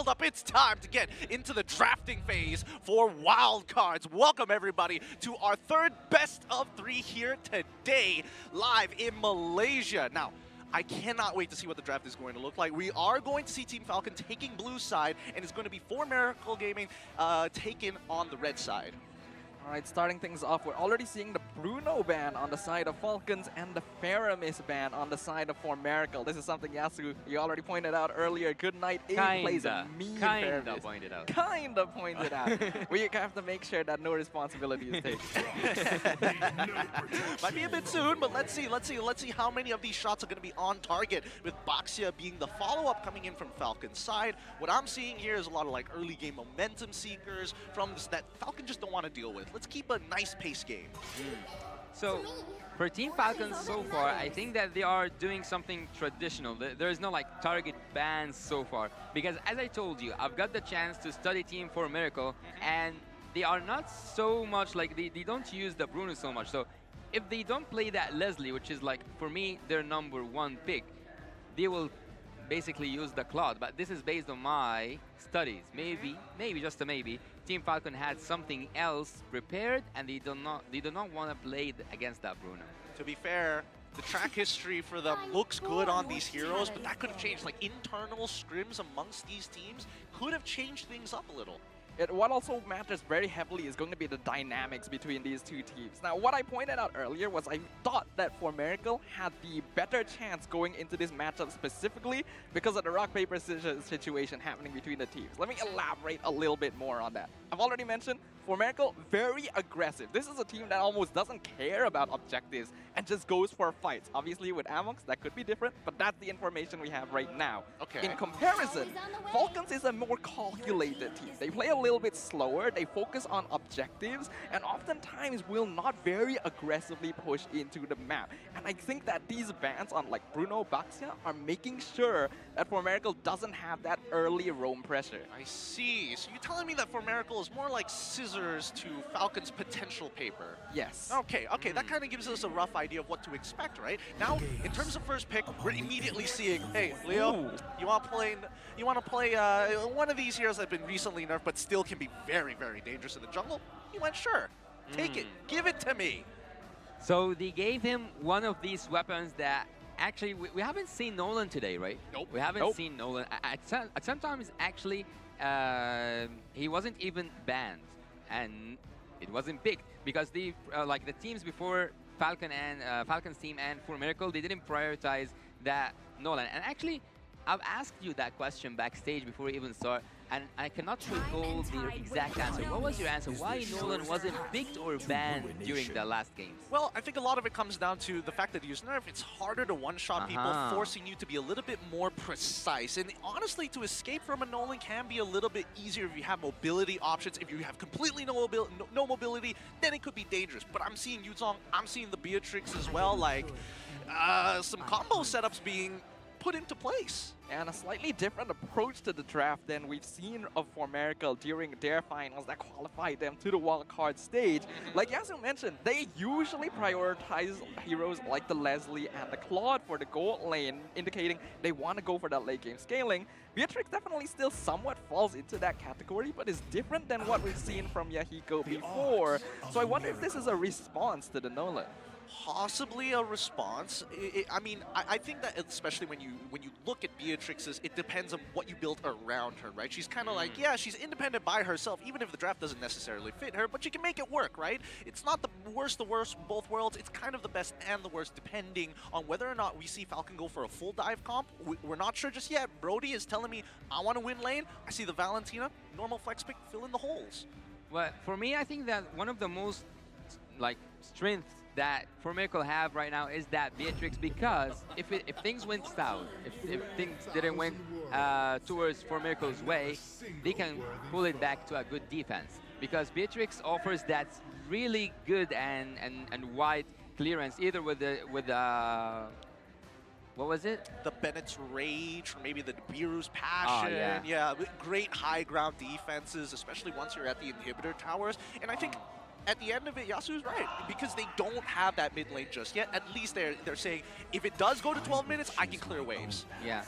hold up, it's time to get into the drafting phase for wildcards. Welcome everybody to our third best of 3 here today, live in Malaysia. Now, I cannot wait to see what the draft is going to look like. We are going to see Team Falcon taking blue side, and it's going to be 4MERICAL Gaming taken on the red side. All right, starting things off, we're already seeing the Bruno ban on the side of FALCONS and the FARAMIS ban on the side of 4MERICAL. This is something, Yasu, you already pointed out earlier. Goodnight plays a mean FARAMIS. Kinda pointed out. We have to make sure that no responsibility is taken. Might be a bit soon, but let's see how many of these shots are going to be on target, with Baxia being the follow-up coming in from Falcon's side. What I'm seeing here is a lot of like early game momentum seekers from this that Falcon just don't want to deal with. Let's keep a nice pace game. So, for Team Falcons so far, I think that they are doing something traditional. There is no like target bans so far. Because as I told you, I've got the chance to study Team 4MERICAL, and they are not so much like, they don't use the Bruno so much. So, if they don't play that Leslie, which is like, for me, their #1 pick, they will basically use the Claude. But this is based on my studies. Maybe, just a maybe, Team Falcon had something else prepared, and they do not want to play against that Bruno. To be fair, the track history for them looks good on these heroes, but that could have changed. Like internal scrims amongst these teams could have changed things up a little. What also matters very heavily is going to be the dynamics between these two teams. Now, what I pointed out earlier was I thought that 4MERICAL had the better chance going into this matchup specifically because of the rock, paper, scissors situation happening between the teams. Let me elaborate a little bit more on that. I've already mentioned 4MERICAL, very aggressive. This is a team that almost doesn't care about objectives and just goes for fights. Obviously, with Amox, that could be different, but that's the information we have right now. Okay. In comparison, FALCONS is a more calculated team. They play a little bit slower, they focus on objectives, and oftentimes will not very aggressively push into the map. And I think that these bans on like Bruno, Baxia are making sure that 4MERICAL doesn't have that early roam pressure. I see. So you're telling me that 4MERICAL is more like scissors to Falcon's potential paper? Yes. Okay, that kind of gives us a rough idea of what to expect, right? Now, in terms of first pick, we're immediately seeing, hey, Leo, you want to play one of these heroes that have been recently nerfed but still can be very, very dangerous in the jungle? He went, sure, take it, give it to me. So they gave him one of these weapons that actually we haven't seen Nolan today, right? Nope. We haven't seen Nolan. At sometimes actually he wasn't even banned, and it wasn't picked because the like the teams before Falcon's team and 4MERICAL, they didn't prioritize that Nolan. And actually, I've asked you that question backstage before we even start, and I cannot recall the exact answer. What was your answer? Why Nolan wasn't picked or banned during the last games? Well, I think a lot of it comes down to the fact that he was nerfed. It's harder to one-shot people, forcing you to be a little bit more precise. And honestly, to escape from a Nolan can be a little bit easier if you have mobility options. If you have completely no mobility, then it could be dangerous. But I'm seeing Yuzong, I'm seeing the Beatrix as well, like some combo setups being put into place. And a slightly different approach to the draft than we've seen of 4MERICAL during their finals that qualified them to the wildcard stage. Like Yasu mentioned, they usually prioritize heroes like the Leslie and the Claude for the gold lane, indicating they want to go for that late game scaling. Beatrix definitely still somewhat falls into that category, but is different than what we've seen from Yahiko before. So I wonder if this is a response to the Nolan. Possibly a response. I mean, I think that especially when you look at Beatrix's, it depends on what you build around her, right? She's kind of like, yeah, she's independent by herself, even if the draft doesn't necessarily fit her, but she can make it work, right? It's not the worst of both worlds. It's kind of the best and the worst, depending on whether or not we see Falcon go for a full dive comp. We're not sure just yet. Brody is telling me, I want to win lane. I see the Valentina, normal flex pick, fill in the holes. Well, for me, I think that one of the most like strengths that 4MERICAL have right now is that Beatrix, because if things went south, if things didn't went towards 4MERICAL's way, they can pull it back to a good defense. Because Beatrix offers that really good and wide clearance, either with the what was it? The Bennett's Rage, or maybe the Nibiru's Passion. Yeah, great high ground defenses, especially once you're at the inhibitor towers. And I think at the end of it, Yasu's right, because they don't have that mid lane just yet. At least they're saying, if it does go to 12 minutes, I can clear waves. Yeah,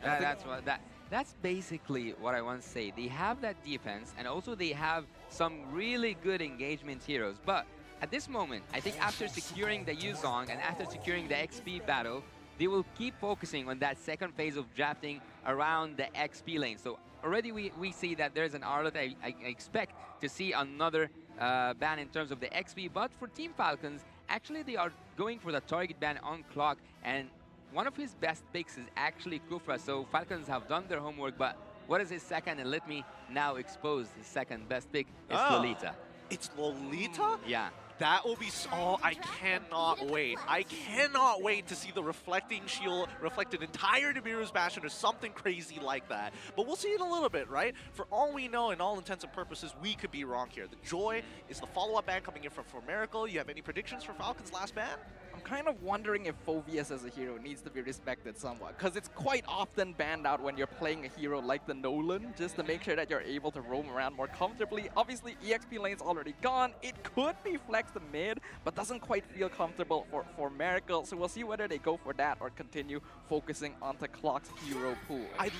that's what That's basically what I want to say. They have that defense, and also they have some really good engagement heroes. But at this moment, I think after securing the Yuzong and after securing the XP battle, they will keep focusing on that second phase of drafting around the XP lane. So already we see that there's an Arlet. I expect to see another ban in terms of the XP. But for Team Falcons, actually they are going for the target ban on Clock, and one of his best picks is actually Kufra. So Falcons have done their homework, but what is his second? And let me now expose his second best pick. It's Lolita. It's Lolita? Yeah. That will be so... I cannot wait. I cannot wait to see the reflecting shield reflect an entire Nibiru's Bastion or something crazy like that. But we'll see in a little bit, right? For all we know, in all intents and purposes, we could be wrong here. The Joy is the follow-up ban coming in from FALCONS. You have any predictions for Falcons' last ban? I'm kind of wondering if Phoveus as a hero needs to be respected somewhat, because it's quite often banned out when you're playing a hero like the Nolan, just to make sure that you're able to roam around more comfortably. Obviously, EXP lane's already gone. It could be flexed to mid, but doesn't quite feel comfortable for Miracle, so we'll see whether they go for that or continue focusing on the Clock's hero pool. I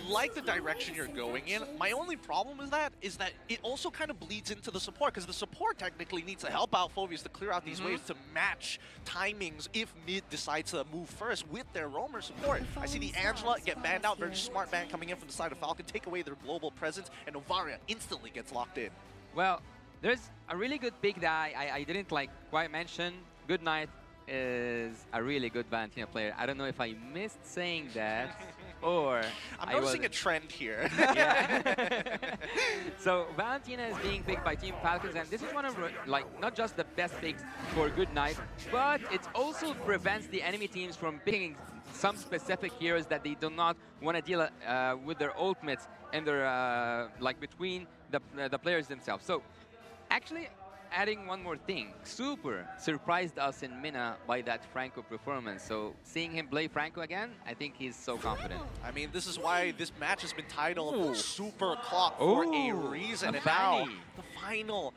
like the direction you're going in. My only problem is that it also kind of bleeds into the support, because the support technically needs to help out Phoveus to clear out these waves to match timings if mid decides to move first with their roamer support. I see the Angela get banned out, very smart ban coming in from the side of Falcon, take away their global presence, and Novaria instantly gets locked in. Well, there's a really good pick that I didn't quite mention. Good Night is a really good Valentina player. I don't know if I missed saying that or I'm noticing a trend here. Yeah. So Valentina is being picked by Team Falcons, and this is one of not just the best picks for Good Night, but it also prevents the enemy teams from picking some specific heroes that they do not want to deal with their ultimates and their between the players themselves. So actually, adding one more thing, Super surprised us in Mina by that Franco performance. So seeing him play Franco again, I think he's so confident. I mean, this is why this match has been titled Super Clock for a reason. And now, the final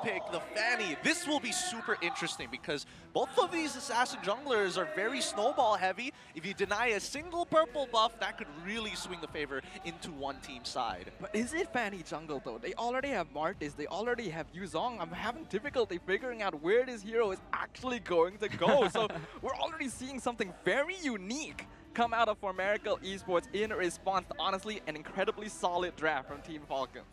pick, the Fanny. This will be super interesting because both of these assassin junglers are very snowball heavy. If you deny a single purple buff, that could really swing the favor into one team's side. But is it Fanny jungle though? They already have Martis, they already have Yuzong. I'm having difficulty figuring out where this hero is actually going to go. So we're already seeing something very unique come out of FALCONS Esports in response to honestly an incredibly solid draft from Team Falcons.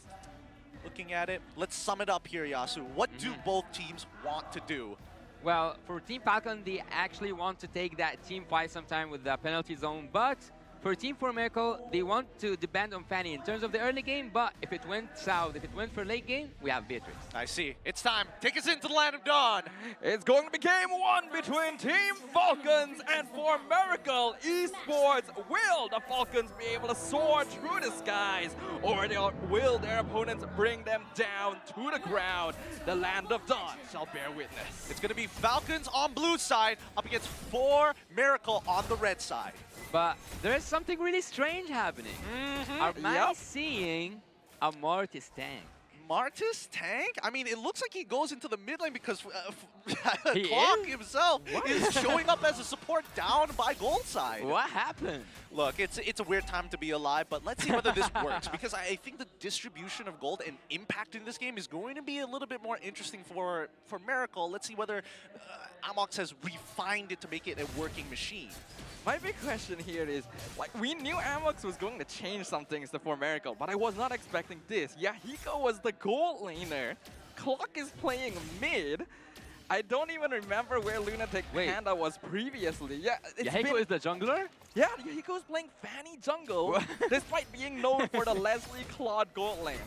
Looking at it, let's sum it up here, Yasu. What do both teams want to do? Well, for Team Falcon, they actually want to take that team fight sometime with the penalty zone, but for Team FALCONS, they want to depend on Fanny in terms of the early game, but if it went south, if it went for late game, we have Beatrix. I see. It's time. Take us into the Land of Dawn. It's going to be game one between Team Falcons and FALCONS Esports. Will the Falcons be able to soar through the skies, or will their opponents bring them down to the ground? The Land of Dawn shall bear witness. It's going to be Falcons on blue side up against 4MERICAL on the red side. But there is something really strange happening. Are man seeing a Martis tank? Martis tank? I mean, it looks like he goes into the mid lane because Clock himself is showing up as a support down by gold side. What happened? Look, it's a weird time to be alive, but let's see whether this works, because I think the distribution of gold and impact in this game is going to be a little bit more interesting for FALCONS. Let's see whether Amox has refined it to make it a working machine. My big question here is, we knew Amox was going to change some things to FALCONS, but I was not expecting this. Yahiko was the gold laner. Clock is playing mid. I don't even remember where Lunatic Panda was previously. Yeah, Yahiko is the jungler? Yeah, Yahiko is playing Fanny jungle, despite being known for the Leslie Claude gold lane.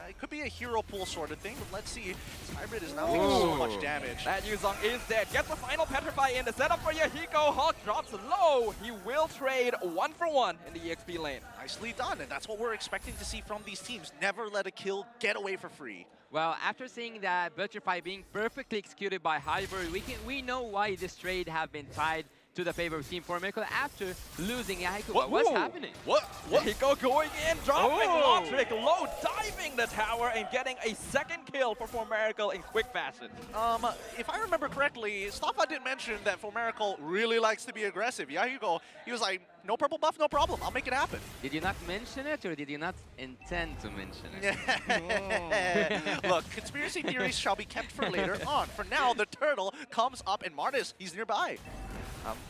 It could be a hero pool sort of thing, but let's see. This hybrid is now taking so much damage. That Yuzong is dead. Gets the final Petrify in. The setup for Yahiko. Hawk drops low. He will trade 1-for-1 in the EXP lane. Nicely done, and that's what we're expecting to see from these teams. Never let a kill get away for free. Well, after seeing that Petrify being perfectly executed by Highbury, we know why this trade have been tied to the favor of Team 4MERICAL after losing Yahiko. What's happening? What? Yahiko going in, dropping Lotric, low diving the tower and getting a second kill for 4MERICAL in quick fashion. If I remember correctly, Staffa did mention that FALCONS really likes to be aggressive. Yahiko, he was like, no purple buff, no problem. I'll make it happen. Did you not mention it, or did you not intend to mention it? Look, conspiracy theories shall be kept for later on. For now, the turtle comes up, and Martis, he's nearby.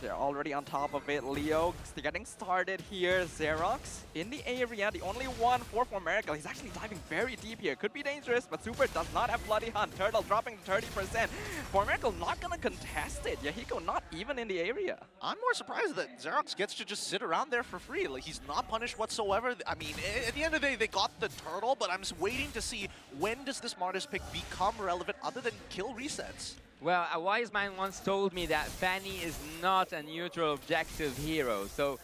They're already on top of it. Leo getting started here. Xerox in the area, the only one for 4MERICAL. He's actually diving very deep here. Could be dangerous, but Super does not have Bloody Hunt. Turtle dropping to 30%. 4MERICAL not going to contest it. Yahiko not even in the area. I'm more surprised that Xerox gets to just sit around there for free. Like, he's not punished whatsoever. I mean, at the end of the day, they got the turtle, but I'm just waiting to see when does this Martis pick become relevant other than kill resets. Well, a wise man once told me that Fanny is not a neutral objective hero, so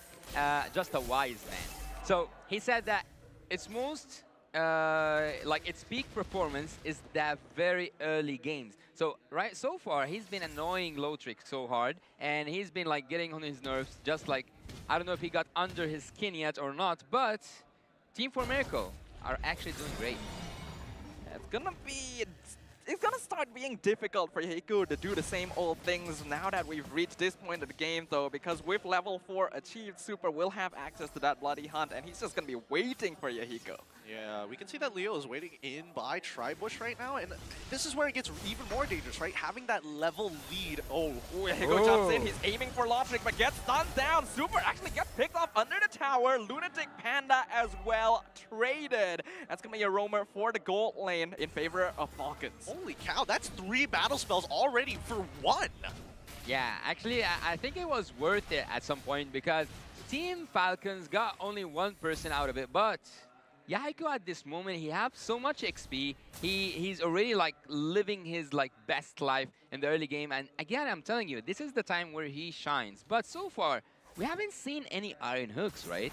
just a wise man. So he said that its most, like its peak performance is the very early games. So so far he's been annoying Lotric so hard, and he's been like getting on his nerves. Just like, I don't know if he got under his skin yet or not, but Team 4MERICAL are actually doing great. It's gonna start being difficult for Yahiko to do the same old things now that we've reached this point of the game, though, because with level 4 achieved, Super will have access to that Bloody Hunt, and he's just gonna be waiting for Yahiko. Yeah, we can see that Leo is waiting in by Tribush right now, and this is where it gets even more dangerous, right? Having that level lead. Yahiko jumps in, he's aiming for Lotric, but gets stunned down. Super actually gets picked off under the tower. Lunatic Panda as well traded. That's gonna be a roamer for the gold lane in favor of FALCONS. Holy cow, that's 3 battle spells already for 1. Yeah, actually, I think it was worth it at some point because Team FALCONS got only 1 person out of it, but Yahiko at this moment, he has so much XP. He's already like living his like best life in the early game, and again, I'm telling you, this is the time where he shines. But so far, we haven't seen any iron hooks, right?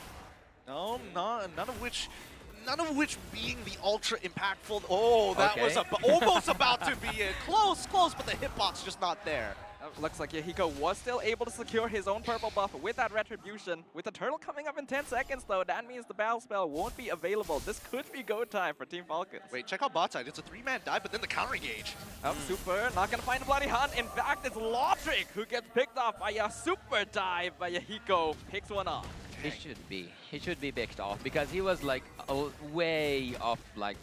No, none of which being the ultra impactful. Oh, that was almost about to be it. Close, but the hitbox just not there. Looks like Yahiko was still able to secure his own purple buff with that retribution. With the turtle coming up in 10 seconds, though, that means the battle spell won't be available. This could be go time for Team FALCONS. Wait, check out bot side. It's a 3-man dive, but then the counter engage. Super not gonna find a Bloody Hunt. In fact, it's Lotric who gets picked off by a super dive, but Yahiko picks one off. He should be picked off because he was like way off like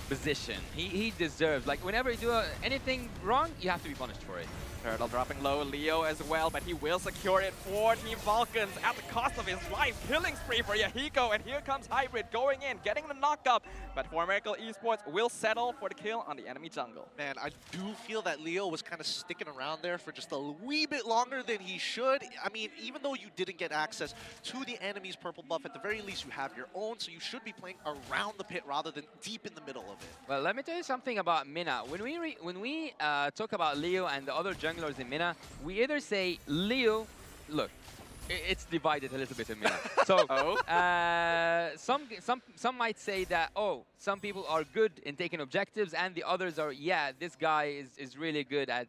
position. He deserves, like, whenever you do anything wrong, you have to be punished for it. Turtle dropping low, Leo as well, but he will secure it for Team FALCONS at the cost of his life. Killing spree for Yahiko, and here comes Hybrid going in, getting the knockup, but 4MERICAL Esports will settle for the kill on the enemy jungle. Man, I do feel that Leo was kind of sticking around there for just a wee bit longer than he should. I mean, even though you didn't get access to the enemy's purple buff, at the very least you have your own, so you should be playing around the pit rather than deep in the middle of it. Well, let me tell you something about Mina. When we talk about Leo and the other junglers in Mina, we either say Leo, look, it's divided a little bit in Mina. So some might say that, oh, some people are good in taking objectives, and the others are, yeah, this guy is really good at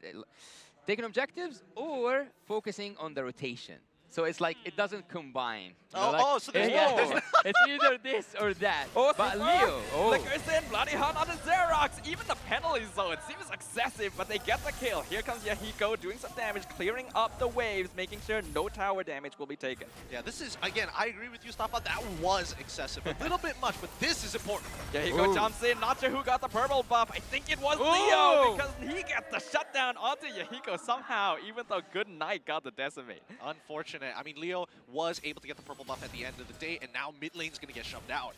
taking objectives or focusing on the rotation. So it's like it doesn't combine. So there's it's either this or that. But Leo, flickers in, Bloody Hunt on the Xerox. Even the penalty zone seems excessive, but they get the kill. Here comes Yahiko doing some damage, clearing up the waves, making sure no tower damage will be taken. Yeah, this is, again, I agree with you, Staffa. That was excessive. A little bit much, but this is important. Yahiko jumps in. Not sure who got the purple buff. I think it was Leo, because he gets the shutdown onto Yahiko somehow, even though Good Night got the decimate. Unfortunate. I mean, Leo was able to get the purple buff at the end of the day, and now mid lane's going to get shoved out.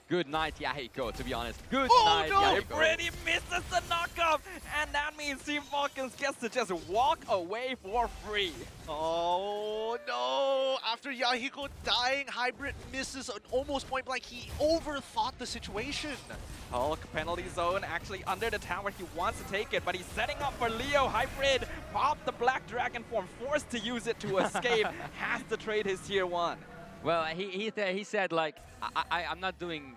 Good night, Yahiko, to be honest. Good night, Yahiko. Brady misses the knockup, and that means Team FALCONS gets to just walk away for free. Oh, no. After Yahiko dying, Hybrid misses an almost point blank. He overthought the situation. Hulk penalty zone actually under the tower. He wants to take it, but he's setting up for Leo. Hybrid popped the Black Dragon form, forced to use it to escape. Has to trade his tier 1. Well, he said, like, I'm not doing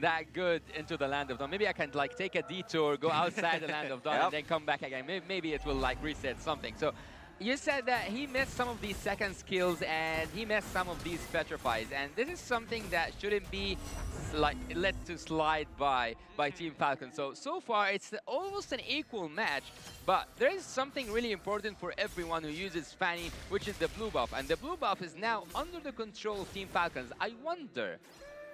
that good into the Land of Dawn. Maybe I can, like, take a detour, go outside the Land of Dawn, and then come back again. Maybe it will, like, reset something. So You said that he missed some of these second skills and he missed some of these petrifies, and this is something that shouldn't be like let to slide by Team Falcon. So far it's almost an equal match, but there is something really important for everyone who uses Fanny, which is the blue buff, and the blue buff is now under the control of Team Falcons. I wonder,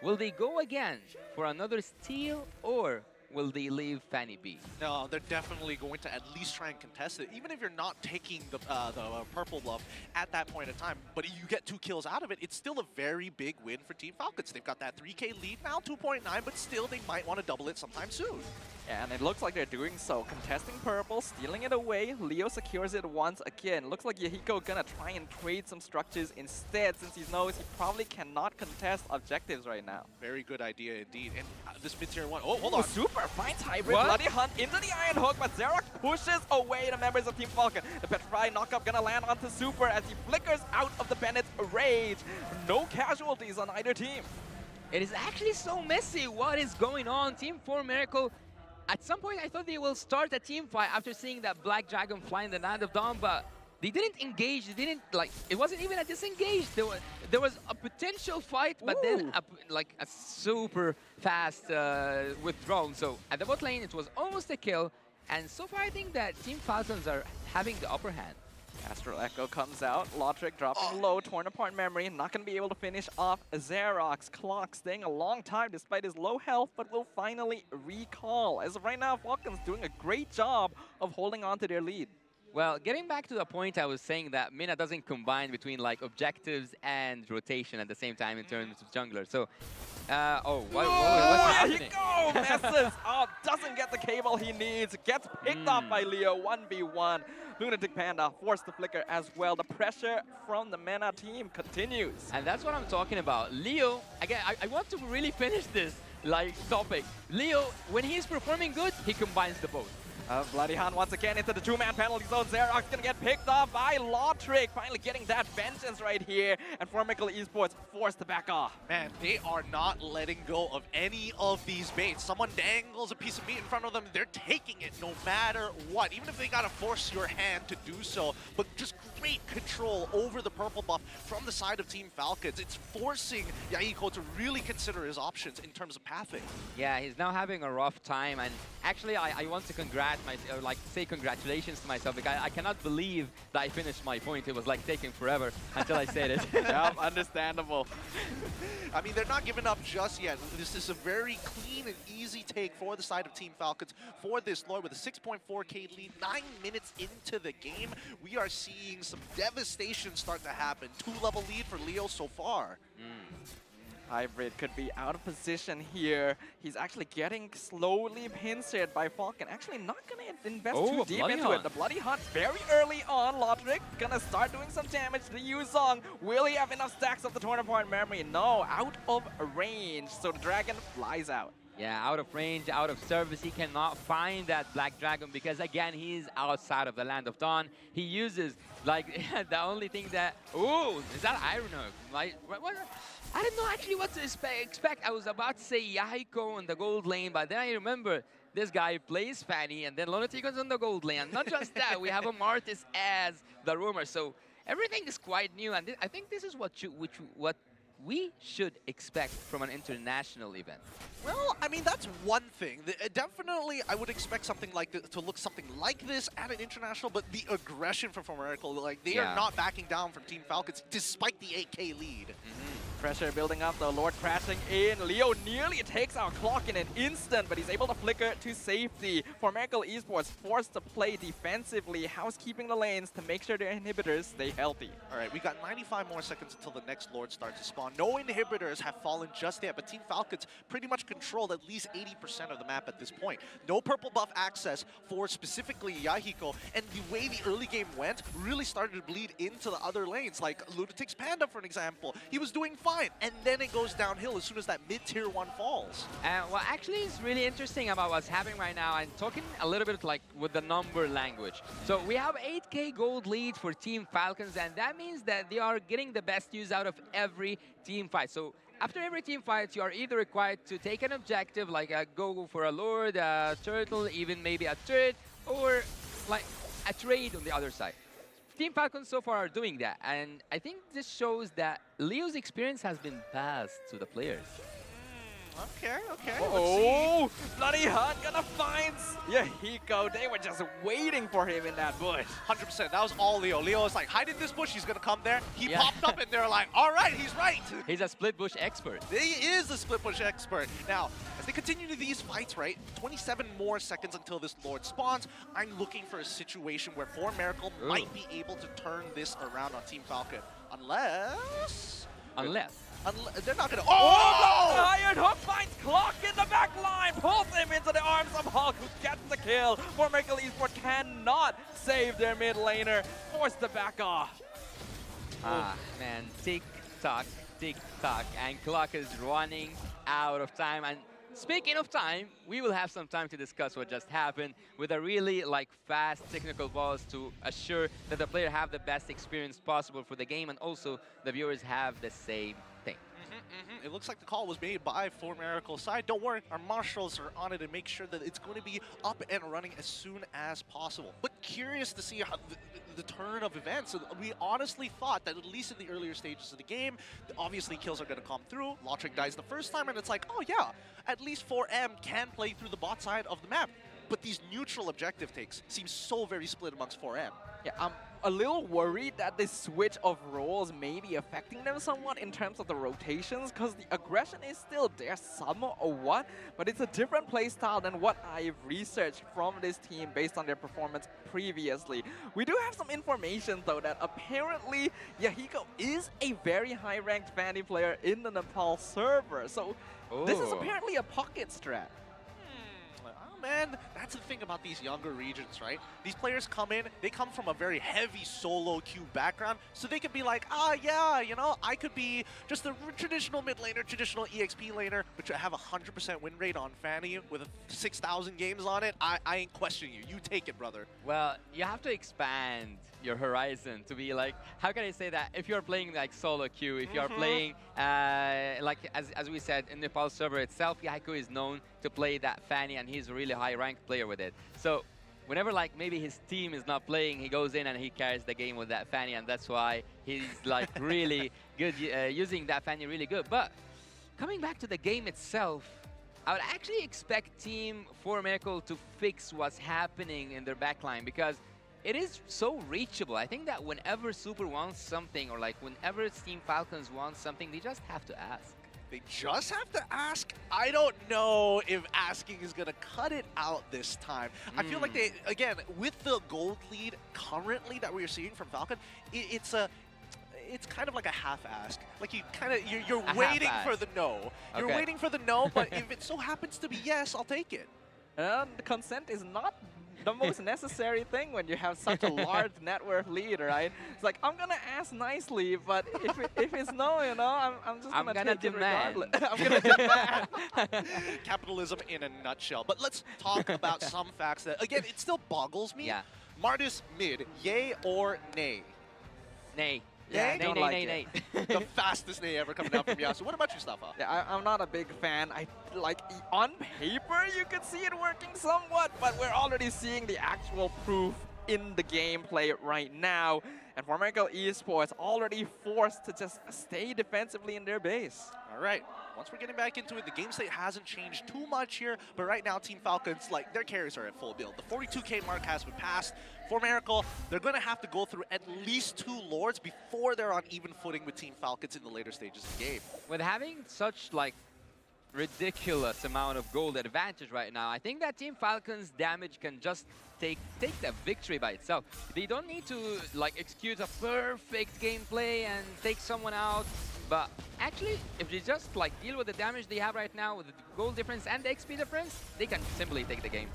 will they go again for another steal, or will they leave Fanny be? No, they're definitely going to at least try and contest it, even if you're not taking the purple buff at that point in time. But you get 2 kills out of it, it's still a very big win for Team Falcons. They've got that 3K lead now, 2.9, but still they might want to double it sometime soon. And it looks like they're doing so. Contesting purple, stealing it away. Leo secures it once again. Looks like Yahiko gonna try and trade some structures instead, since he knows he probably cannot contest objectives right now. Very good idea indeed. And this mid-tier 1, oh, hold on. Super finds hybrid. Bloody Hunt into the Iron Hook, but Xerax pushes away the members of Team Falcon. The Petrify knockup gonna land onto Super as he flickers out of the Bennett's rage. No casualties on either team. It is actually so messy. What is going on? Team 4MERICAL, at some point I thought they will start a team fight after seeing that Black Dragon fly in the Land of Dawn, but they didn't engage. They didn't, like, it wasn't even a disengage. There was a potential fight, but then a super fast withdrawal. So at the bot lane, it was almost a kill. And so far, I think that Team Falcons are having the upper hand. Astral Echo comes out, Lotric dropping low, torn apart memory, not going to be able to finish off Xerax. Clock staying a long time despite his low health, but will finally recall. As of right now, Falcons doing a great job of holding on to their lead. Well, getting back to the point I was saying that Mina doesn't combine between like objectives and rotation at the same time in terms of jungler. So, what's happening? Yahiko messes up, doesn't get the cable he needs, gets picked off by Leo, 1v1. Lunatic Panda forced to flicker as well. The pressure from the Mena team continues. And that's what I'm talking about. Leo, again, I want to really finish this like topic. Leo, when he's performing good, he combines the both. Bloody Hunt once again into the 2-man penalty zone. Xerax gonna get picked off by Lotric. Finally getting that vengeance right here. And 4MERICAL Esports forced to back off. Man, they are not letting go of any of these baits. Someone dangles a piece of meat in front of them, they're taking it no matter what. Even if they gotta force your hand to do so. But just great control over the purple buff from the side of Team Falcons. It's forcing Yahiko to really consider his options in terms of pathing. Yeah, he's now having a rough time. And actually, I want to say congratulations to myself, because I cannot believe that I finished my point. It was like taking forever until I said it. Yeah, understandable. I mean, they're not giving up just yet. This is a very clean and easy take for the side of Team Falcons for this Lord with a 6.4k lead. 9 minutes into the game, we are seeing some devastation start to happen. 2-level lead for Leo so far. Hybrid could be out of position here. He's actually getting slowly pincered by Falcon. Actually not going to invest too deep into it. The Bloody Hunt very early on. Lotric gonna start doing some damage to Yuzong. Will he have enough stacks of the torn apart memory? No, out of range. So the dragon flies out. Yeah, out of range, out of service. He cannot find that Black Dragon because, again, he's outside of the Land of Dawn. He uses, like, the only thing that... Ooh, is that Iron Hook? Like, what? I didn't know actually what to expect. I was about to say Yahiko in the gold lane, but then I remember this guy plays Fanny, and then Lunaticon's on the gold lane. And not just that, we have a Martis as the rumor. So everything is quite new, and I think this is what we should expect from an international event. Well, I mean, that's one thing. Definitely, I would expect something like this, to look something like this at an international, but the aggression from 4MERICAL, like, they are not backing down from Team Falcons despite the 8k lead. Pressure building up, the Lord crashing in. Leo nearly takes our clock in an instant, but he's able to flicker to safety. 4MERICAL Esports forced to play defensively, housekeeping the lanes to make sure their inhibitors stay healthy. All right, we got 95 more seconds until the next Lord starts to spawn. No inhibitors have fallen just yet, but Team Falcons pretty much controlled at least 80% of the map at this point. No purple buff access for specifically Yahiko, and the way the early game went really started to bleed into the other lanes, like Lunatic's Panda, for an example. He was doing fine, and then it goes downhill as soon as that mid-tier 1 falls. What actually is really interesting about what's happening right now, and talking a little bit like with the number language. So we have 8k gold lead for Team Falcons, and that means that they are getting the best use out of every team fight. So after every team fight, you are either required to take an objective, like go for a Lord, a Turtle, even maybe a turret, or like a trade on the other side. Team Falcons so far are doing that, and I think this shows that Leo's experience has been passed to the players. Okay, okay. Oh, Bloody Hunt gonna find Yahiko. They were just waiting for him in that bush. 100%. That was all Leo. Leo was like, hide in this bush. He's going to come there. He popped up, and they're like, all right, he's right. He's a split bush expert. He is a split push expert. Now, as they continue to these fights, right, 27 more seconds until this Lord spawns, I'm looking for a situation where 4MERICAL might be able to turn this around on Team Falcon. Unless... they're not going to... Oh! No! Iron Hook finds Clock in the back line, pulls him into the arms of Hulk, who gets the kill. 4MERICAL Esports cannot save their mid laner, forced to back off. Ah, man, tick-tock, tick-tock, and Clock is running out of time. And speaking of time, we will have some time to discuss what just happened with a really fast technical balls to assure that the player have the best experience possible for the game, and also the viewers have the same thing. It looks like the call was made by 4MERICAL's side. Don't worry, our marshals are on it to make sure that it's going to be up and running as soon as possible. But curious to see how the turn of events. We honestly thought that at least in the earlier stages of the game, obviously kills are going to come through. Lotric dies the first time, and it's like, oh yeah, at least 4M can play through the bot side of the map. But these neutral objective takes seem so very split amongst 4M. Yeah, I'm a little worried that this switch of roles may be affecting them somewhat in terms of the rotations, because the aggression is still there somewhat, but it's a different playstyle than what I've researched from this team based on their performance previously. We do have some information, though, that apparently Yahiko is a very high-ranked Fanny player in the Nepal server, so this is apparently a pocket strat. Man, that's the thing about these younger regions, right? These players come in, they come from a very heavy solo queue background, so they could be like, yeah, you know, I could be just a traditional mid laner, traditional EXP laner, but you have a 100% win rate on Fanny with 6,000 games on it. I ain't questioning you. You take it, brother. Well, you have to expand your horizon to be how can I say that? If you're playing solo queue, if you're playing as we said in Nepal server itself, Yahiko is known to play that Fanny, and he's a really high ranked player with it. So whenever maybe his team is not playing, he goes in and he carries the game with that Fanny, and that's why he's really good, using that Fanny really good. But coming back to the game itself, I would actually expect Team 4MERICAL to fix what's happening in their backline, because it is so reachable. I think that whenever Super wants something, or whenever Team Falcons wants something, they just have to ask. They just have to ask? I don't know if asking is going to cut it out this time. I feel like they, again, with the gold lead currently that we're seeing from Falcon, it's kind of like a half-ask. You're waiting for the no. You're waiting for the no, but if it so happens to be yes, I'll take it. The consent is not the most necessary thing when you have such a large net worth lead, right? It's like, I'm gonna ask nicely, but if it's no, you know, I'm just gonna take it regardless. I'm gonna demand. Capitalism in a nutshell. But let's talk about some facts that, again, it still boggles me. Yeah. Martis mid, yay or nay? Nay. Yeah, nay. The fastest nay ever coming out from Yasu. What about you, Stafa? Yeah, I'm not a big fan. On paper, you could see it working somewhat, but we're already seeing the actual proof in the gameplay right now. And 4MERICAL Esports already forced to just stay defensively in their base. All right. Once we're getting back into it, the game state hasn't changed too much here, but right now Team Falcons, their carries are at full build. The 42k mark has been passed. 4MERICAL, they're going to have to go through at least 2 Lords before they're on even footing with Team Falcons in the later stages of the game. With having such ridiculous amount of gold advantage right now, I think that Team Falcons damage can just take the victory by itself. They don't need to execute a perfect gameplay and take someone out, but actually if they just deal with the damage they have right now with the gold difference and the XP difference, they can simply take the game.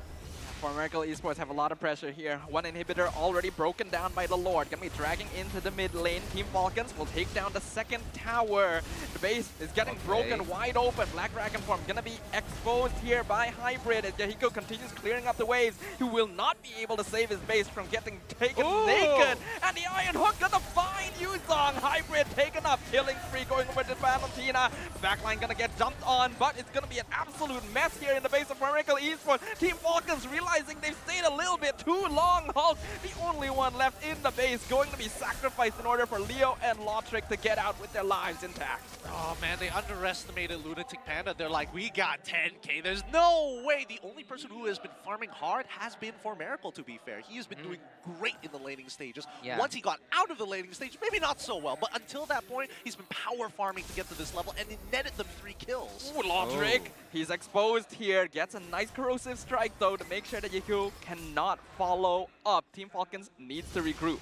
4MERICAL Esports have a lot of pressure here. One inhibitor already broken down by the Lord. Gonna be dragging into the mid lane. Team Falcons will take down the second tower. The base is getting broken wide open. Black Dragon form gonna be exposed here by Hybrid as Yahiko continues clearing up the waves. He will not be able to save his base from getting taken naked. And the Iron Hook gonna find Yuzong. Hybrid taken up. Killing spree going over to Valentina. Backline gonna get jumped on, but it's gonna be an absolute mess here in the base of 4MERICAL Esports. Team Falcons realize realizing they've stayed a little bit too long. Hulk, the only one left in the base, going to be sacrificed in order for Leo and Lotric to get out with their lives intact. Oh man, they underestimated Lunatic Panda. They're like, we got 10k. There's no way. The only person who has been farming hard has been 4MERICAL, to be fair. He has been doing great in the laning stages. Yeah. Once he got out of the laning stage, maybe not so well, but until that point, he's been power farming to get to this level, and it netted them 3 kills. Ooh, Lotric, he's exposed here. Gets a nice corrosive strike though to make sure that Yahoo cannot follow up. Team Falcons needs to regroup.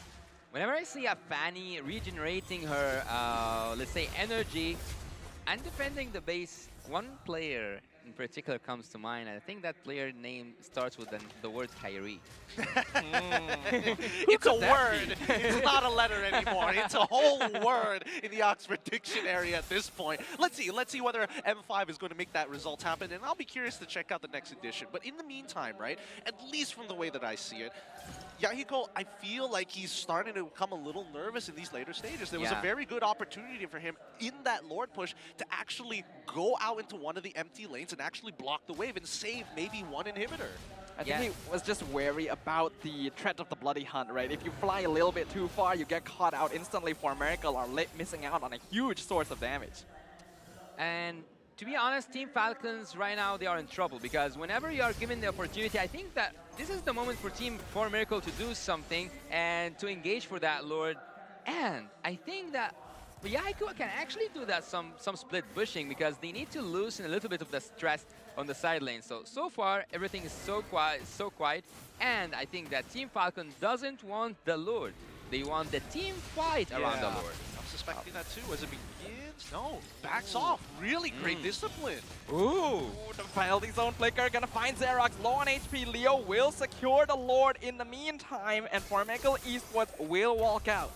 Whenever I see a Fanny regenerating her, let's say, energy and defending the base, one player in particular comes to mind. I think that player name starts with the word Kyrie. It's a word. It's not a letter anymore. It's a whole word in the Oxford Dictionary at this point. Let's see whether M5 is going to make that result happen, and I'll be curious to check out the next edition. But in the meantime, right, at least from the way that I see it, Yahiko, I feel like he's starting to become a little nervous in these later stages. There was a very good opportunity for him in that Lord push to actually go out into one of the empty lanes and actually block the wave and save maybe one inhibitor. I think he was just wary about the threat of the Bloody Hunt, right? If you fly a little bit too far, you get caught out instantly. 4MERICAL are missing out on a huge source of damage. And to be honest, Team Falcons right now, they are in trouble because whenever you are given the opportunity, I think that this is the moment for Team 4MERICAL to do something and to engage for that Lord. And I think that Yahiko can actually do that some split bushing because they need to loosen a little bit of the stress on the side lane. So far, everything is so quiet. And I think that Team Falcon doesn't want the Lord. They want the team fight around the Lord. I'm suspecting that too as it begins. No, backs off. Really great discipline. Ooh, the penalty zone flicker gonna find Xerox low on HP. Leo will secure the Lord in the meantime, and 4MERICAL Esports will walk out.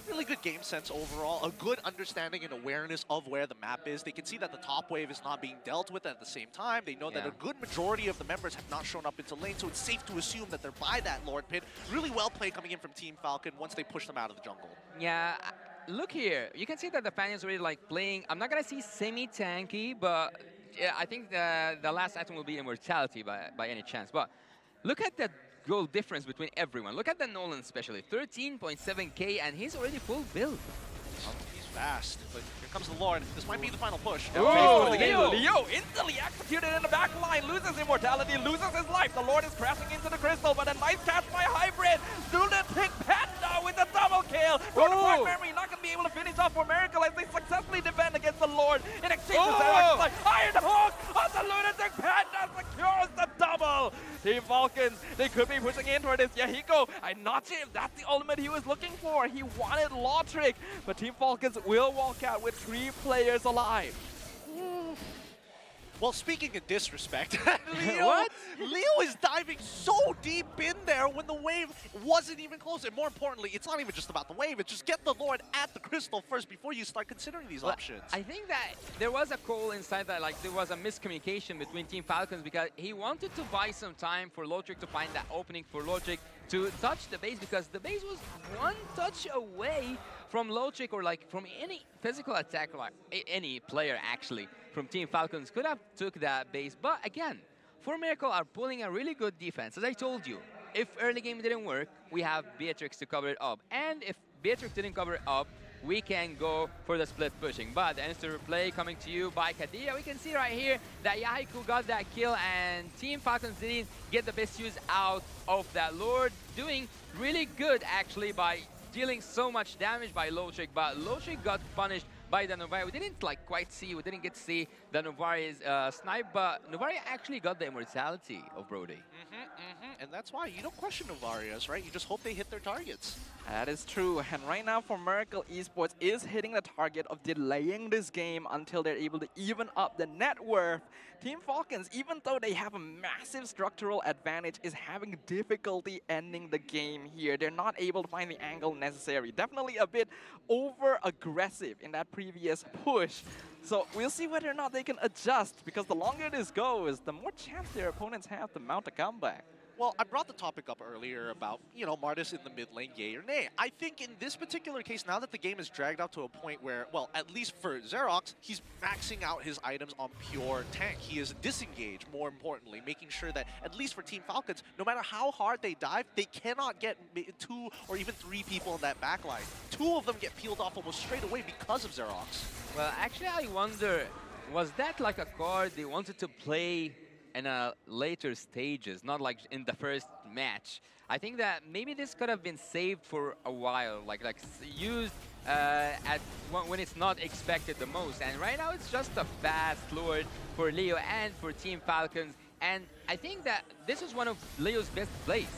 Really good game sense overall, a good understanding and awareness of where the map is. They can see that the top wave is not being dealt with at the same time. They know that a good majority of the members have not shown up into lane, so it's safe to assume that they're by that Lord pit. Really well played coming in from Team Falcon once they push them out of the jungle. Yeah, look here. You can see that the fan is already like playing. I'm not gonna see semi-tanky, but yeah, I think the last item will be Immortality by any chance. But look at that goal difference between everyone. Look at the Nolan especially, 13.7k, and he's already full build. He's fast, but here comes the Lord. This might be the final push. Oh, Leo instantly executed in the back line, loses immortality, loses his life. The Lord is crashing into the crystal, but a nice catch by Hybrid. Lunatic Panda with a double kill. Memory not going to be able to finish off 4MERICAL as they successfully defend against the Lord. In exchange for Xerox, like Iron Hook on the Lunatic Panda secures the double. Team Falcons, they could be pushing in toward this. Yahiko, I notch him. That's the ultimate he was looking for. He wanted Lotric, but Team Falcons will walk out with 3 players alive. Well, speaking of disrespect, Leo is diving so deep in there when the wave wasn't even close. And more importantly, it's not even just about the wave. It's just get the Lord at the crystal first before you start considering these options. I think that there was a call inside that, like, there was a miscommunication between Team Falcons because he wanted to buy some time for Lotric to find that opening for Lotric to touch the base because the base was one touch away from Lotric or like from any physical attack, like any player actually from Team Falcons could have took that base. But again, 4MERICAL are pulling a really good defense. As I told you, if early game didn't work, we have Beatrix to cover it up. And if Beatrix didn't cover it up, we can go for the split pushing. But the instant replay coming to you by Kadia. We can see right here that Yahiko got that kill and Team Falcons didn't get the best use out of that Lord. Doing really good actually by dealing so much damage by Lotric, but Lotric got punished by the Novari. We didn't we didn't get to see the Novari's snipe, but Novari actually got the immortality of Brody. And that's why you don't question Novarius, right? You just hope they hit their targets. That is true, and right now 4MERICAL Esports is hitting the target of delaying this game until they're able to even up the net worth. Team Falcons, even though they have a massive structural advantage, is having difficulty ending the game here. They're not able to find the angle necessary. Definitely a bit over-aggressive in that previous push. So we'll see whether or not they can adjust, because the longer this goes, the more chance their opponents have to mount a comeback. Well, I brought the topic up earlier about, you know, Martis in the mid lane, yay or nay. I think in this particular case, now that the game is dragged out to a point where, well, at least for Xerox, he's maxing out his items on pure tank. He is disengaged, more importantly, making sure that, at least for Team Falcons, no matter how hard they dive, they cannot get 2 or even 3 people in that backline. 2 of them get peeled off almost straight away because of Xerox. Well, actually, I wonder, was that like a card they wanted to play in later stages, not like in the first match? I think that maybe this could have been saved for a while, like used at when it's not expected the most. And right now, it's just a fast Lord for Leo and for Team Falcons. And I think that this is one of Leo's best plays.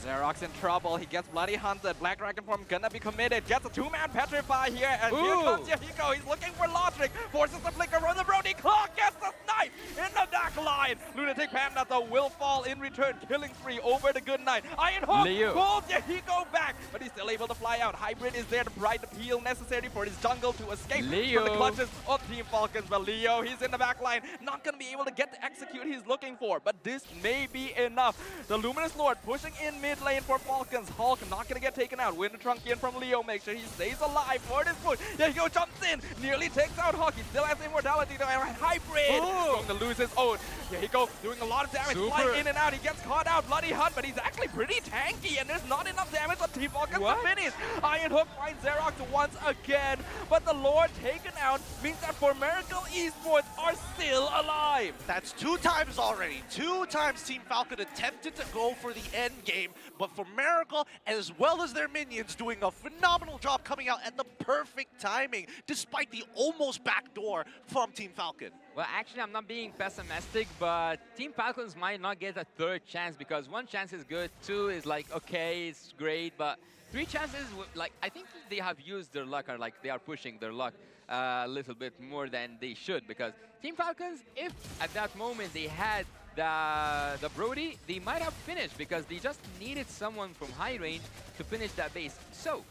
Xerox in trouble. He gets bloody hunted. Black Dragon form gonna be committed. Gets a 2-man petrify here. And here comes Yahiko. He's looking for Logic. Forces the flicker on the Brody. Clock gets the snipe in the back line. Lunatic Panda though will fall in return. Killing spree over the good night. Iron Hook pulls Yahiko back. But he's still able to fly out. Hybrid is there to provide the peel necessary for his jungle to escape from the clutches of Team Falcons. But Leo, he's in the back line. Not gonna be able to get the execute he's looking for. But this may be enough. The Luminous Lord pushing in mid lane for Falcons. Hulk not gonna get taken out. Winter Trunkian from Leo makes sure he stays alive for this push. Yahiko jumps in, nearly takes out Hulk. He still has immortality though, and Hybrid going to lose his own. Yahiko doing a lot of damage, flying in and out. He gets caught out, bloody hunt, but he's actually pretty tanky, and there's not enough damage on Team Falcons to finish. Iron Hook finds Xerox once again, but the Lord taken out means that 4MERICAL Esports are still alive. That's 2 times already. 2 times Team Falcon attempted to go for the end game, but 4MERICAL, as well as their minions, doing a phenomenal job coming out at the perfect timing, despite the almost backdoor from Team Falcon. Well, actually, I'm not being pessimistic, but Team Falcons might not get a 3rd chance because 1 chance is good, 2 is like, okay, it's great, but 3 chances, like, I think they have used their luck, or like they are pushing their luck a little bit more than they should, because Team Falcons, if at that moment they had the Brody, they might have finished because they just needed someone from high range to finish that base. So,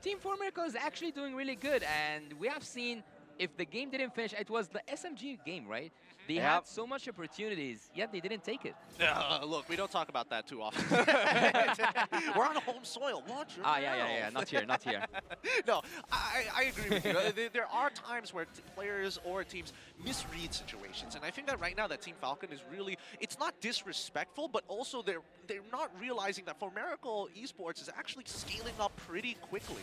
Team 4MERICAL is actually doing really good, and we have seen if the game didn't finish, it was the SMG game, right? They had so much opportunities, yet they didn't take it. Look, we don't talk about that too often. We're on home soil. Watch your mouth. Yeah. Not here, not here. No, I agree with you. There are times where players or teams misread situations, and I think that right now that Team Falcon is really, it's not disrespectful, but also they're not realizing that 4MERICAL Esports is actually scaling up pretty quickly.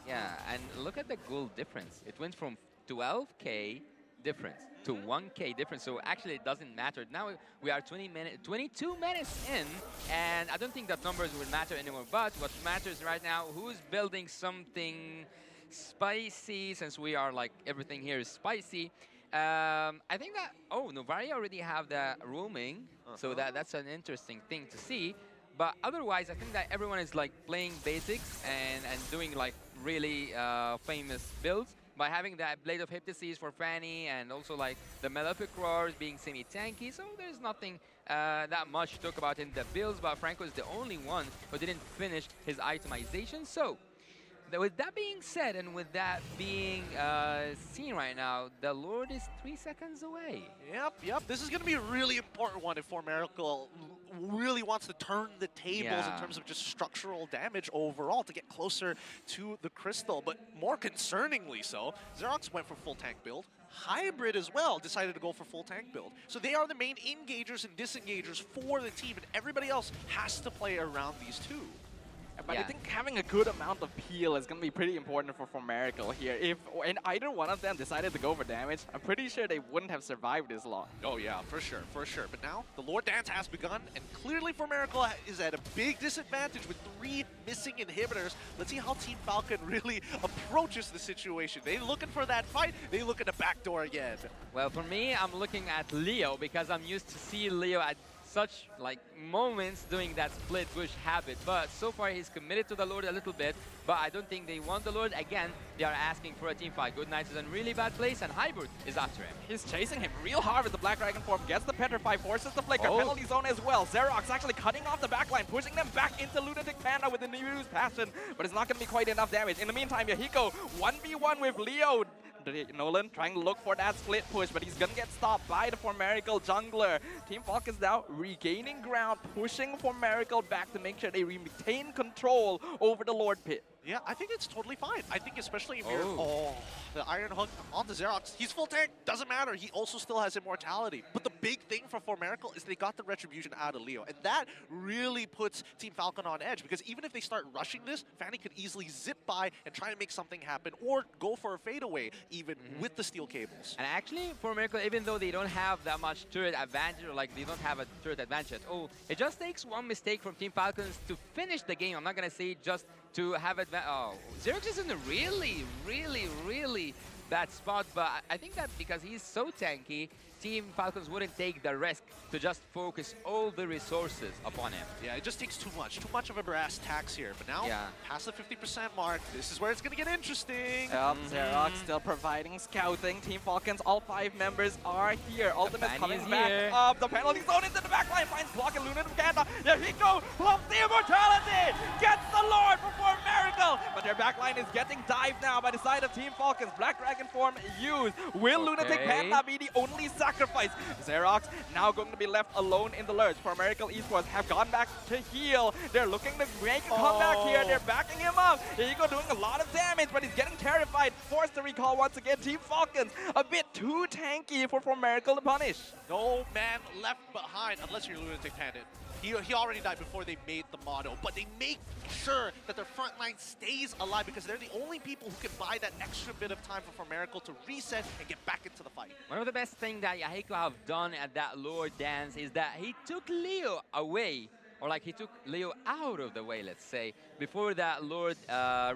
Yeah, and look at the goal difference. It went from 12K difference to 1K difference, so actually it doesn't matter. Now we are 22 minutes in, and I don't think that numbers will matter anymore, but what matters right now, who's building something spicy, since we are like, everything here is spicy. I think that, Novari already have the roaming, so that's an interesting thing to see. But otherwise, I think that everyone is like playing basics and doing like really famous builds by having that Blade of Hypnosis for Fanny and also like the Malefic Roars being semi-tanky. So there's nothing that much to talk about in the builds, but Franco is the only one who didn't finish his itemization. So with that being said, and with that being seen right now, the Lord is 3 seconds away. Yep. This is going to be a really important one if 4MERICAL really wants to turn the tables in terms of just structural damage overall to get closer to the crystal. But more concerningly so, Xerox went for full tank build. Hybrid as well decided to go for full tank build. So they are the main engagers and disengagers for the team, and everybody else has to play around these two. But I think having a good amount of peel is going to be pretty important for 4MERICAL here. If either one of them decided to go for damage, I'm pretty sure they wouldn't have survived this long. Oh yeah, for sure. But now, the Lord Dance has begun, and clearly 4MERICAL is at a big disadvantage with 3 missing inhibitors. Let's see how Team Falcon really approaches the situation. They looking for that fight, they look at the back door again. Well, for me, I'm looking at Leo because I'm used to see Leo at such like moments doing that split push habit, but so far he's committed to the Lord a little bit, but I don't think they want the Lord. Again, they are asking for a team fight. Good Knights is in really bad place, and Hybrid is after him. He's chasing him real hard with the Black Dragon form, gets the Petrify, forces the Flicker, penalty zone as well. Xerox actually cutting off the backline, pushing them back into Lunatic Panda with the News Passion, but it's not going to be quite enough damage. In the meantime, Yahiko 1v1 with Leo. Nolan trying to look for that split push, but he's gonna get stopped by the FALCONS jungler. Team FALCONS now regaining ground, pushing FALCONS back to make sure they retain control over the Lord pit. Yeah, I think it's totally fine. I think especially if you're... Oh, the Iron Hook onto Xerox. He's full tank. Doesn't matter. He also still has immortality. But the big thing for 4MERICAL is they got the retribution out of Leo. And that really puts Team Falcon on edge. Because even if they start rushing this, Fanny could easily zip by and try and make something happen. Or go for a fadeaway, even with the steel cables. And actually, 4MERICAL, even though they don't have that much turret advantage, or like they don't have a turret advantage at all, it just takes one mistake from Team FALCONS to finish the game. I'm not going to say just to have advantage. Oh, Xerox is in a really, really, really bad spot, but I think that because he's so tanky, Team FALCONS wouldn't take the risk to just focus all the resources upon him. Yeah, it just takes too much of a brass tax here. But now, past the 50% mark, this is where it's going to get interesting. Xerox still providing scouting. Team FALCONS, all 5 members are here. Ultimate coming back up. The penalty zone into the backline. Finds block and Luna Panda. Yahiko loves the immortality. Gets the Lord for FALCONS. But their backline is getting dived now by the side of Team FALCONS. Black Dragon form used. Will Lunatic Panda be the only sacrifice? Xerox now going to be left alone in the lurch. FALCONS Esports have gone back to heal. They're looking to make a comeback here. They're backing him up. Yahiko doing a lot of damage, but he's getting terrified. Forced to recall once again. Team FALCONS a bit too tanky for FALCONS to punish. No man left behind, unless you're Lunatic Panda. He already died before they made the motto, but they make sure that their front line stays alive because they're the only people who can buy that extra bit of time for FALCONS to reset and get back into the fight. One of the best things that Yahiko have done at that Lord dance is that he took Leo away, or like he took Leo out of the way, let's say, before that Lord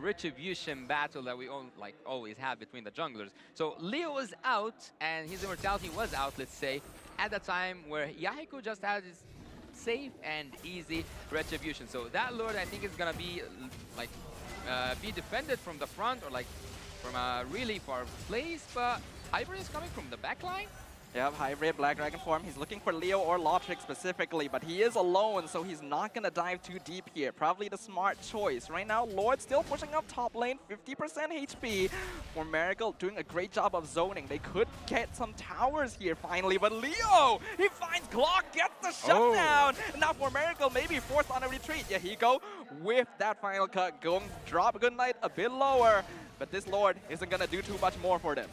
retribution battle that we always have between the junglers. So Leo was out and his immortality was out, let's say, at the time where Yahiko just had his safe and easy retribution. So that Lord, I think, is gonna be like be defended from the front or like from a really far place. But Hybrid is coming from the back line. Yep, Hybrid, Black Dragon form. He's looking for Leo or Lotric specifically, but he is alone, so he's not going to dive too deep here. Probably the smart choice. Right now, Lord still pushing up top lane, 50% HP. FALCONS doing a great job of zoning. They could get some towers here finally, but Leo, he finds Glock, gets the shutdown. And now FALCONS may be forced on a retreat. Yahiko with that final cut, going to drop Goodnight a bit lower, but this Lord isn't going to do too much more for them.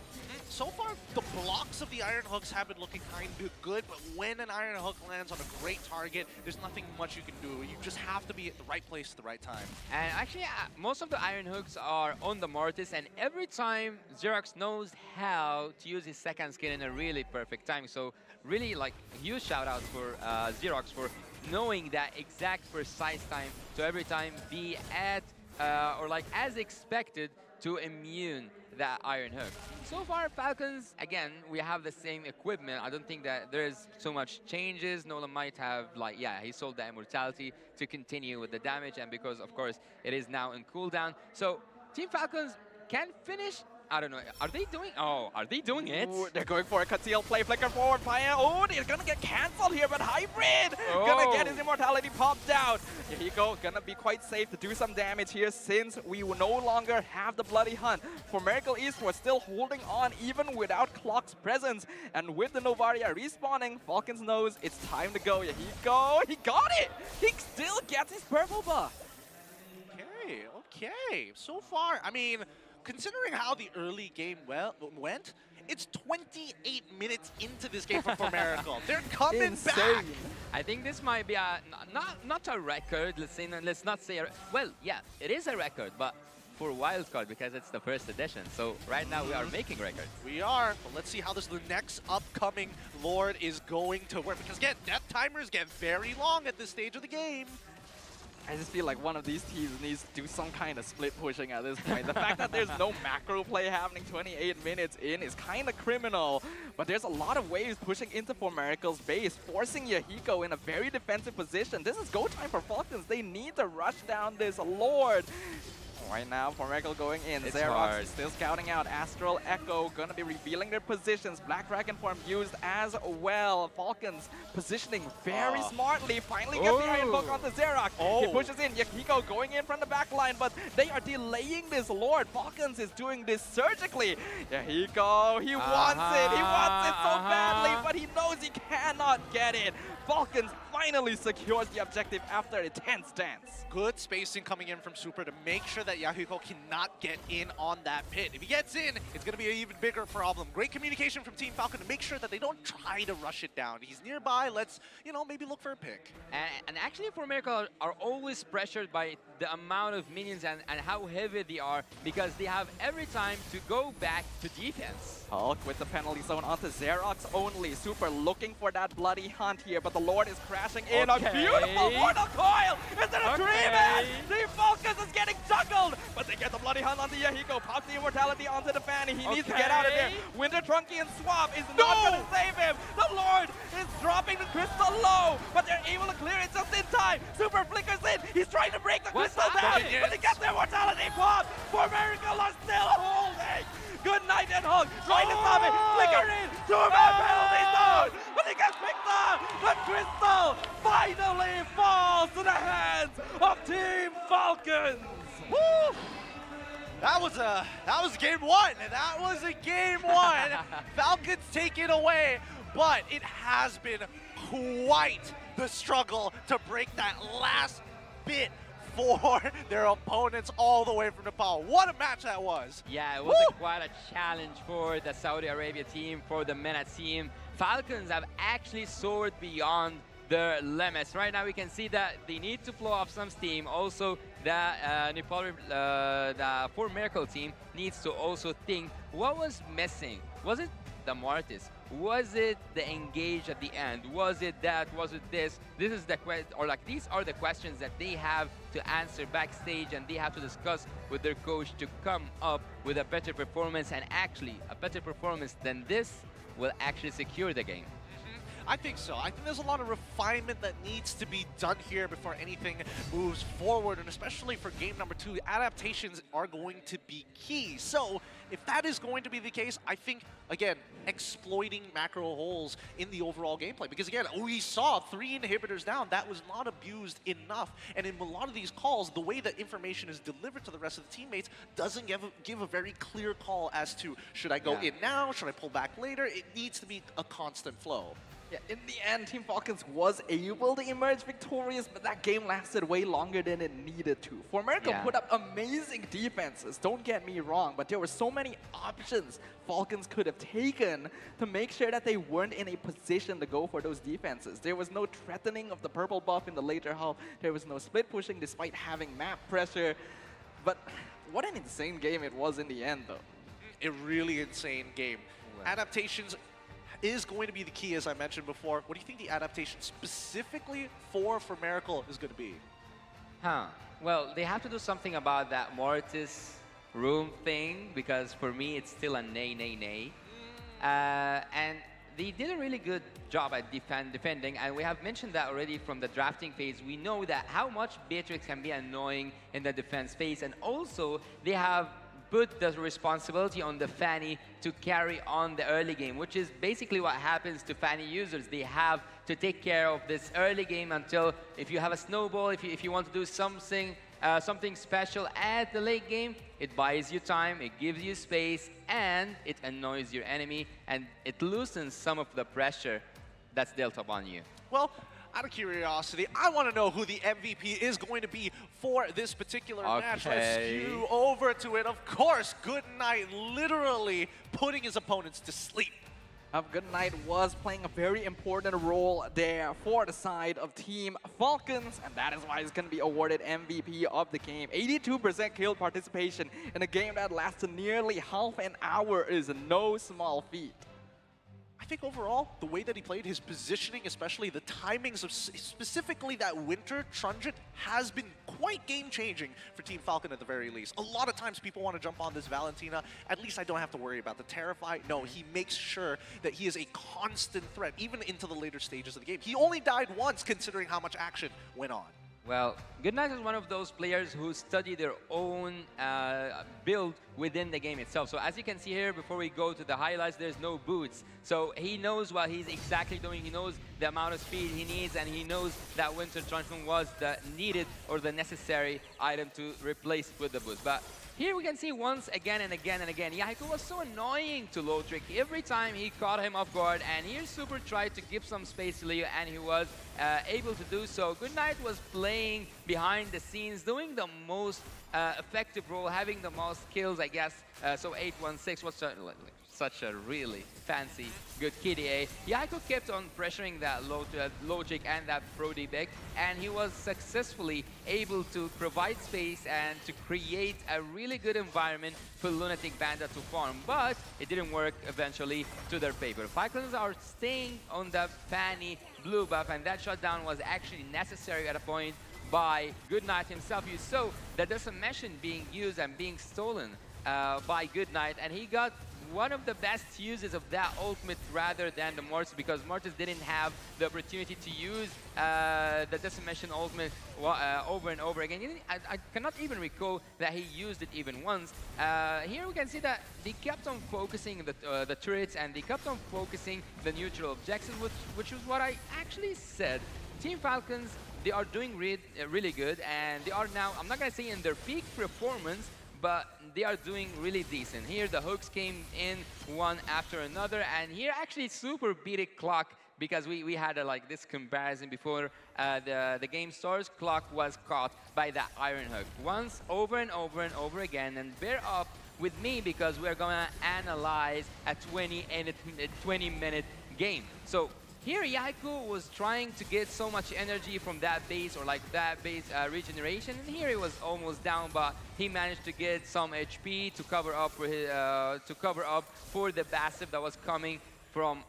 So far, the blocks of the Iron Hooks have been looking kind of good, but when an Iron Hook lands on a great target, there's nothing much you can do. You just have to be at the right place at the right time. And actually, most of the Iron Hooks are on the Mortis, and every time Xerox knows how to use his second skin in a really perfect time. So really, like, huge shout-out for Xerox for knowing that exact precise time to every time be at, or like as expected, to immune that Iron Hook. So far, FALCONS, again, we have the same equipment. I don't think that there's so much changes. Nolan might have, like, he sold the immortality to continue with the damage, and because, of course, it is now in cooldown. So, Team FALCONS can finish. I don't know. Are they doing? Oh, are they doing it? Ooh, they're going for a conceal play, flicker forward, fire. Oh, they're gonna get cancelled here, but Hybrid gonna get his immortality popped out. Yahiko gonna be quite safe to do some damage here since we will no longer have the bloody hunt. FALCONS Esports still holding on even without Clock's presence, and with the Novaria respawning, FALCONS knows it's time to go. Yahiko, he got it. He still gets his purple buff. Okay. So far, I mean, considering how the early game went, it's 28 minutes into this game for FALCONS. They're coming back. I think this might be a not a record. Let's not say. Well, yeah, it is a record, but for wildcard because it's the first edition. So right now we are making records. We are. But let's see how the next upcoming Lord is going to work. Because again, death timers get very long at this stage of the game. I just feel like one of these teams needs to do some kind of split pushing at this point. The fact that there's no macro play happening 28 minutes in is kind of criminal. But there's a lot of waves pushing into FALCONS base, forcing Yahiko in a very defensive position. This is go time for FALCONS. They need to rush down this Lord. Right now, FALCONS going in. It's Xerox hard. still scouting out. Astral Echo gonna be revealing their positions. Black Dragon form used as well. FALCONS positioning very smartly. Finally gets the Iron Book onto Xerox. He pushes in. Yahiko going in from the back line, but they are delaying this Lord. FALCONS is doing this surgically. Yahiko, he wants it. He wants it so badly, but he knows he cannot get it. FALCONS finally secures the objective after a tense dance. Good spacing coming in from Super to make sure that Yahiko cannot get in on that pit. If he gets in, it's going to be an even bigger problem. Great communication from Team Falcon to make sure that they don't try to rush it down. He's nearby. Let's, maybe look for a pick. And actually, FALCONS are always pressured by the amount of minions and how heavy they are, because they have every time to go back to defense. Hulk with the penalty zone onto Xerox only. Super looking for that bloody hunt here, but the Lord is crashing in. A beautiful mortal coil into the tree, man! Team FALCONS is getting juggled, but they get the bloody hunt onto Yahiko. Pops the immortality onto the Fanny. He needs to get out of there. Winter Trunky and Swap is not going to save him. The Lord is dropping the crystal low, but they're able to clear it just in time. Super flickers in. He's trying to break the crystal down, but he gets the immortality pop. FALCONS are still holding. Good night and Hulk trying to stop it. Flicker in. 2-man penalty zone, but he gets picked up. The crystal finally falls to the hands of Team FALCONS. Woo! That was game one. That was a game one. Falcons take it away, but it has been quite the struggle to break that last bit for their opponents all the way from Nepal. What a match that was. Yeah, it was quite a challenge for the Saudi Arabia team, for the MENA team. FALCONS have actually soared beyond their limits. Right now we can see that they need to flow off some steam. Also, the Nepal, the 4MERICAL team needs to also think what was missing. Was it the Mortis? Was it the engage at the end? Was it that? Was it this? This is the these are the questions that they have to answer backstage, and they have to discuss with their coach to come up with a better performance, and actually a better performance than this will actually secure the game. I think so. I think there's a lot of refinement that needs to be done here before anything moves forward, and especially for game number 2, adaptations are going to be key. So if that is going to be the case, I think, again, exploiting macro holes in the overall gameplay. Because again, we saw 3 inhibitors down. That was not abused enough. And in a lot of these calls, the way that information is delivered to the rest of the teammates doesn't give a very clear call as to, should I go in now? Should I pull back later? It needs to be a constant flow. Yeah, in the end, Team FALCONS was able to emerge victorious, but that game lasted way longer than it needed to. FALCONS put up amazing defenses, don't get me wrong, but there were so many options FALCONS could have taken to make sure that they weren't in a position to go for those defenses. There was no threatening of the purple buff in the later half. There was no split pushing despite having map pressure. But what an insane game it was in the end, though. A really insane game. Wow. Adaptations is going to be the key, as I mentioned before. What do you think the adaptation specifically for FALCONS is going to be? Well, they have to do something about that Mortis room thing, because for me it's still a nay. And they did a really good job at defending, and we have mentioned that already from the drafting phase. We know that how much Beatrix can be annoying in the defense phase, and also they have put the responsibility on the Fanny to carry on the early game, which is basically what happens to Fanny users. They have to take care of this early game until, if you have a snowball, if you want to do something special at the late game, it buys you time, it gives you space, and it annoys your enemy, and it loosens some of the pressure that's dealt upon you. Well, out of curiosity, I want to know who the MVP is going to be for this particular match. Let's skew over to it. Of course, Good Night literally putting his opponents to sleep. Good Night was playing a very important role there for the side of Team FALCONS, and that is why he's going to be awarded MVP of the game. 82% kill participation in a game that lasted nearly half an hour is no small feat. I think overall, the way that he played, his positioning, especially the timings of specifically that Winter Trunjet, has been quite game-changing for Team Falcon at the very least. A lot of times people want to jump on this Valentina. At least I don't have to worry about the Terrify. No, he makes sure that he is a constant threat, even into the later stages of the game. He only died once, considering how much action went on. Well, Goodnight is one of those players who study their own build within the game itself. So as you can see here, before we go to the highlights, there's no boots. So he knows what he's exactly doing. He knows the amount of speed he needs, and he knows that Winter Truncheon was the needed or the necessary item to replace with the boots. But here we can see once again and again and again, Yahiko was so annoying to Lotric. Every time he caught him off guard, and here Super tried to give some space to Leo, and he was able to do so. Goodnight was playing behind the scenes, doing the most effective role, having the most kills, I guess. So 816 was such a really fancy, good KDA. Yahiko kept on pressuring that Logic and that Brody Beck, and he was successfully able to provide space and to create a really good environment for Lunatic Banda to farm, but it didn't work eventually to their favor. FALCONS are staying on the Fanny blue buff, and that shutdown was actually necessary at a point by Goodnight himself. You saw the decimation being used and being stolen by Goodnight, and he got one of the best uses of that ultimate rather than the Mortis, because Mortis didn't have the opportunity to use the decimation ultimate over and over again. I cannot even recall that he used it even once. Here we can see that they kept on focusing the turrets, and they kept on focusing the neutral objectives, which was what I actually said. Team FALCONS, they are doing really good, and they are now, I'm not going to say in their peak performance, but they are doing really decent. Here the hooks came in one after another, and here actually Super beat it Clock, because we had like this comparison before the game starts. Clock was caught by that Iron Hook once, over and over and over again, and bear up with me because we're gonna analyze a 20-minute game. So here Yahiko was trying to get so much energy from that base, or like that base regeneration, and here he was almost down, but he managed to get some HP to cover up for his, for the passive that was coming from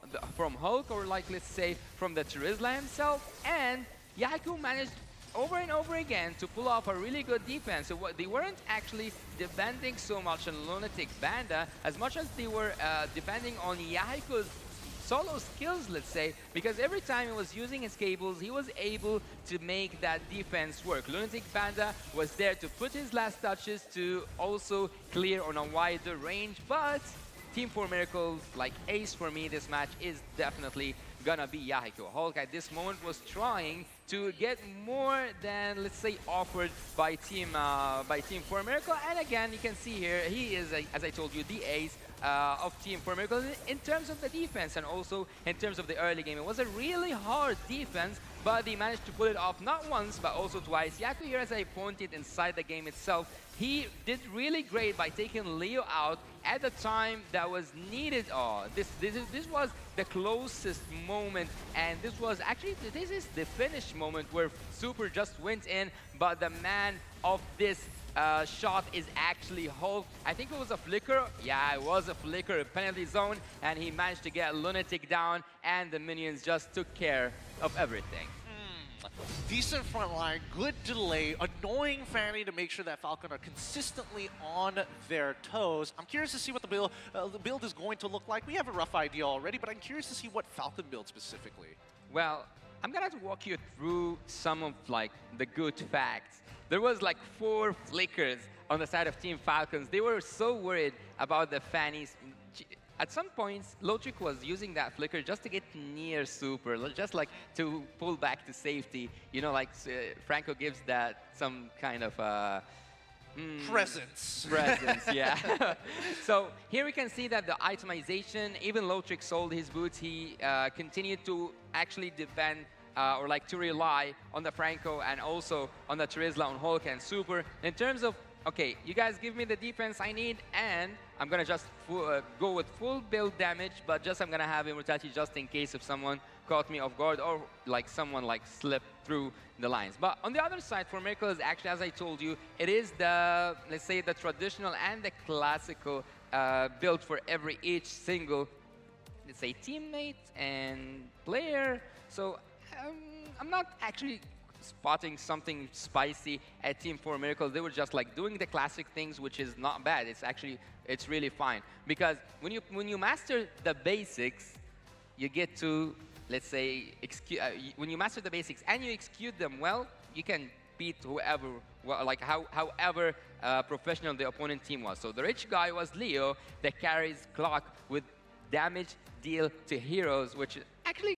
Hulk, or like let's say from the Terizla himself, and Yahiko managed over and over again to pull off a really good defense. So they weren't actually depending so much on Lunatic Banda as much as they were depending on Yahiko's solo skills, let's say, because every time he was using his cables, he was able to make that defense work. Lunatic Banda was there to put his last touches to also clear on a wider range, but Team 4MERICAL, like ace for me this match, is definitely gonna be Yahiko. Hulk at this moment was trying to get more than, let's say, offered by Team 4MERICAL, and again, you can see here, he is, as I told you, the ace of Team 4MERICAL in terms of the defense and also in terms of the early game. It was a really hard defense, but they managed to pull it off not once, but also twice. Yahiko here, as I pointed inside the game itself, he did really great by taking Leo out at the time that was needed. Oh, this was the closest moment, and this is the finish moment where Super just went in, but the man of this shot is actually Hulk. I think it was a flicker. Yeah, it was a flicker, a penalty zone, and he managed to get Lunatic down, and the minions just took care of everything. Decent front line, good delay, annoying Fanny to make sure that Falcon are consistently on their toes. I'm curious to see what the build is going to look like. We have a rough idea already, but I'm curious to see what Falcon builds specifically. Well, I'm gonna have to walk you through some of like the good facts. There was like 4 flickers on the side of Team FALCONS. They were so worried about the Fannies. At some points, Lotric was using that flicker just to get near Super, just like to pull back to safety. You know, like Franco gives that some kind of presence. Presence, yeah. So here we can see that the itemization, even Lotric sold his boots. He continued to actually defend or like to rely on the Franco and also on the Terizla, on Hulk and Super. In terms of, okay, you guys give me the defense I need, and I'm gonna just go with full build damage, but just I'm gonna have immortality just in case if someone caught me off guard or like someone like slipped through the lines. But on the other side, 4MERICAL is actually, as I told you, it is the, let's say, the traditional and the classical build for each single, let's say, teammate and player. So I'm not actually spotting something spicy at Team 4MERICAL. They were just like doing the classic things, which is not bad. It's really fine, because when you master the basics, you get to, let's say, when you master the basics and you execute them well, you can beat whoever, well, like however professional the opponent team was. So the rich guy was Leo that carries clock with damage deal to heroes, which is actually